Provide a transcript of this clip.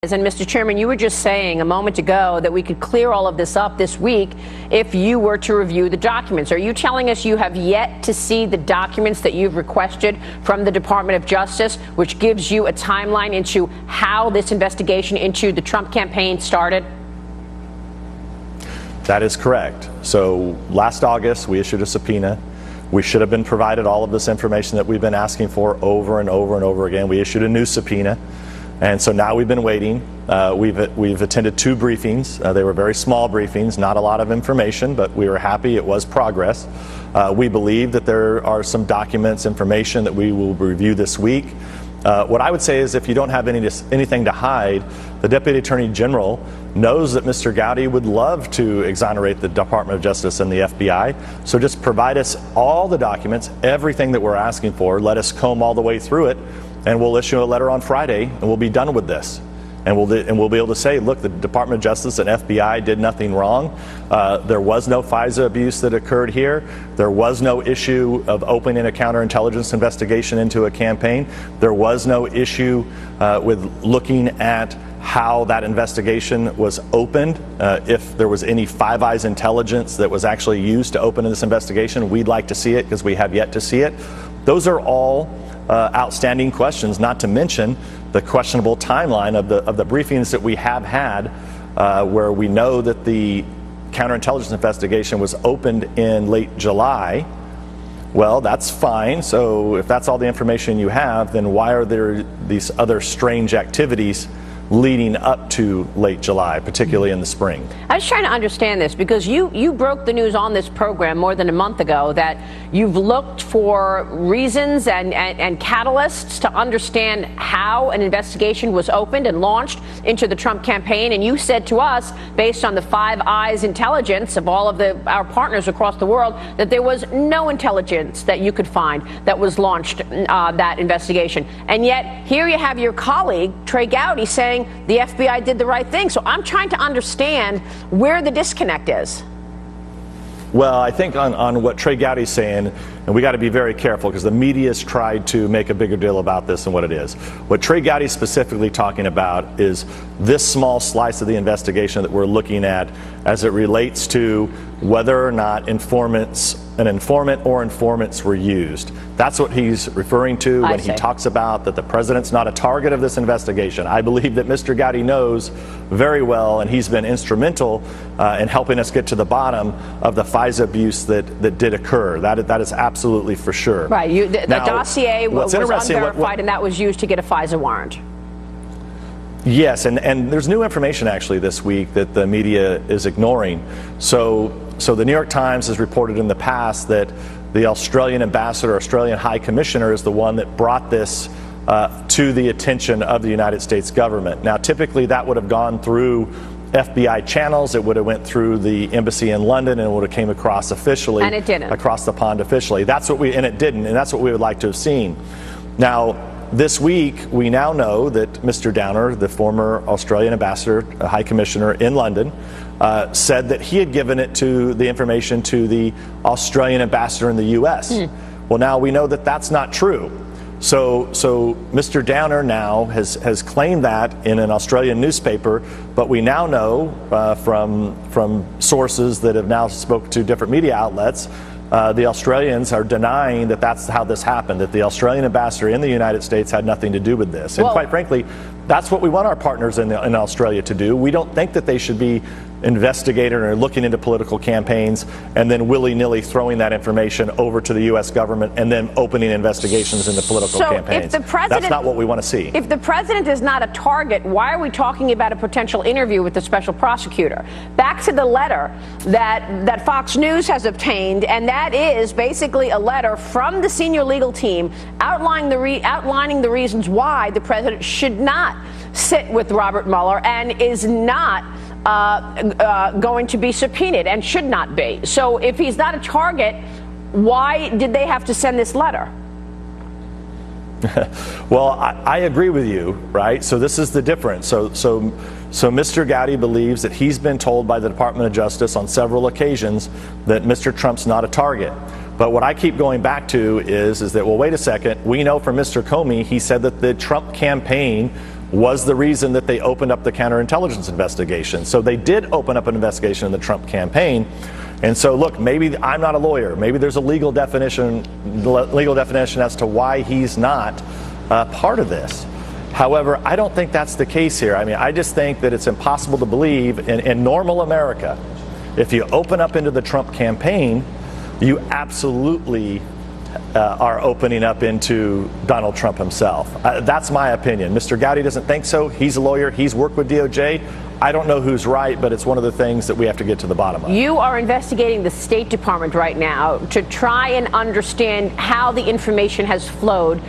And Mr. Chairman, you were just saying a moment ago that we could clear all of this up this week if you were to review the documents. Are you telling us you have yet to see the documents that you've requested from the Department of Justice, which gives you a timeline into how this investigation into the Trump campaign started? That is correct. So last August, we issued a subpoena. We should have been provided all of this information that we've been asking for over and over and over again. We issued a new subpoena. And so now we've been waiting. We've attended 2 briefings. They were very small briefings, not a lot of information, but we were happy it was progress. We believe that there are some documents, information that we will review this week. What I would say is if you don't have anything to hide, the Deputy Attorney General knows that Mr. Gowdy would love to exonerate the Department of Justice and the FBI. So just provide us all the documents, everything that we're asking for. Let us comb all the way through it. And we'll issue a letter on Friday, and we'll be done with this. And we'll be able to say, look, the Department of Justice and FBI did nothing wrong. There was no FISA abuse that occurred here. There was no issue of opening a counterintelligence investigation into a campaign. There was no issue with looking at how that investigation was opened. If there was any Five Eyes intelligence that was actually used to open this investigation, we'd like to see it because we have yet to see it. Those are all outstanding questions, not to mention the questionable timeline of the briefings that we have had, where we know that the counterintelligence investigation was opened in late July. Well, that's fine. So if that's all the information you have, then why are there these other strange activities leading up to late July, particularly in the spring? I was trying to understand this because you broke the news on this program more than a month ago that you've looked for reasons and catalysts to understand how an investigation was opened and launched into the Trump campaign. And you said to us, based on the Five Eyes intelligence of all of our partners across the world, that there was no intelligence that you could find that was launched that investigation. And yet here you have your colleague, Trey Gowdy, saying the FBI did the right thing. So I'm trying to understand where the disconnect is. Well, I think on what Trey Gowdy's saying, and we got to be very careful because the media's tried to make a bigger deal about this than what it is. What Trey Gowdy's specifically talking about is this small slice of the investigation that we're looking at as it relates to whether or not an informant or informants were used. That's what he's referring to when he talks about that the president's not a target of this investigation. I believe that Mr. Gowdy knows very well, and he's been instrumental in helping us get to the bottom of the FISA abuse that did occur. That is absolutely for sure. Right. The dossier was unverified, and that was used to get a FISA warrant. Yes, and there's new information actually this week that the media is ignoring. So the New York Times has reported in the past that the Australian ambassador, Australian High Commissioner, is the one that brought this to the attention of the United States government. Now, typically that would have gone through FBI channels. It would have went through the embassy in London and would have came across officially. And it didn't. Across the pond officially. And it didn't, and that's what we would like to have seen. Now, this week, we now know that Mr. Downer, the former Australian ambassador, High Commissioner in London, said that he had given the information to the Australian ambassador in the U.S. Well, now we know that that's not true. So Mr. Downer now has claimed that in an Australian newspaper, but we now know from sources that have now spoken to different media outlets, the Australians are denying that that's how this happened, that the Australian ambassador in the United States had nothing to do with this. And quite frankly, that's what we want our partners in Australia to do. We don't think that they should be investigating or looking into political campaigns and then willy-nilly throwing that information over to the U.S. government and then opening investigations into political campaigns. That's not what we want to see. If the president is not a target, why are we talking about a potential interview with the special prosecutor? Back to the letter that Fox News has obtained, and that is basically a letter from the senior legal team outlining the reasons why the president should not sit with Robert Mueller and is not going to be subpoenaed and should not be. So if he's not a target, why did they have to send this letter? Well, I agree with you, right? So this is the difference. So Mr. Gowdy believes that he's been told by the Department of Justice on several occasions that Mr. Trump's not a target. But what I keep going back to is that, well, wait a second. We know from Mr. Comey, he said that the Trump campaign was the reason that they opened up the counterintelligence investigation. So they did open up an investigation in the Trump campaign. And so, look, maybe I'm not a lawyer. Maybe there's a legal definition as to why he's not part of this. However, I don't think that's the case here. I mean, I just think that it's impossible to believe in normal America, if you open up into the Trump campaign, you absolutely are opening up into Donald Trump himself. That's my opinion. Mr. Gowdy doesn't think so. He's a lawyer. He's worked with DOJ. I don't know who's right, but it's one of the things that we have to get to the bottom of. You are investigating the State Department right now to try and understand how the information has flowed.